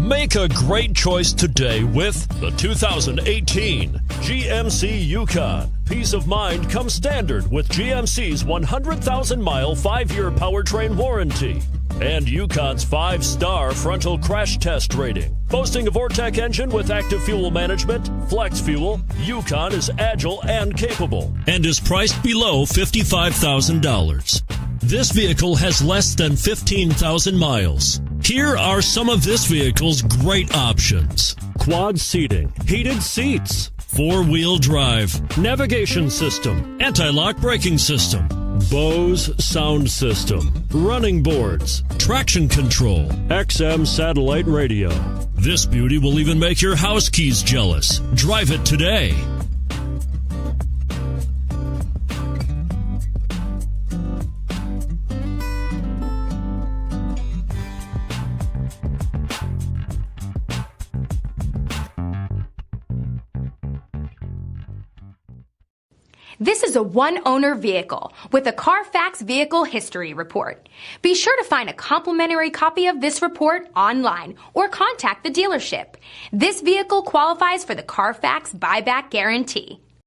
Make a great choice today with the 2018 GMC Yukon. Peace of mind comes standard with GMC's 100,000-mile 5-year powertrain warranty and Yukon's 5-star frontal crash test rating. Boasting a Vortec engine with active fuel management, flex fuel, Yukon is agile and capable and is priced below $55,000. This vehicle has less than 15,000 miles. Here are some of this vehicle's great options: quad seating, heated seats, 4-wheel drive, navigation system, anti-lock braking system, Bose sound system, running boards, traction control, XM satellite radio. This beauty will even make your house keys jealous. Drive it today. This is a one-owner vehicle with a Carfax Vehicle History Report. Be sure to find a complimentary copy of this report online or contact the dealership. This vehicle qualifies for the Carfax Buyback Guarantee.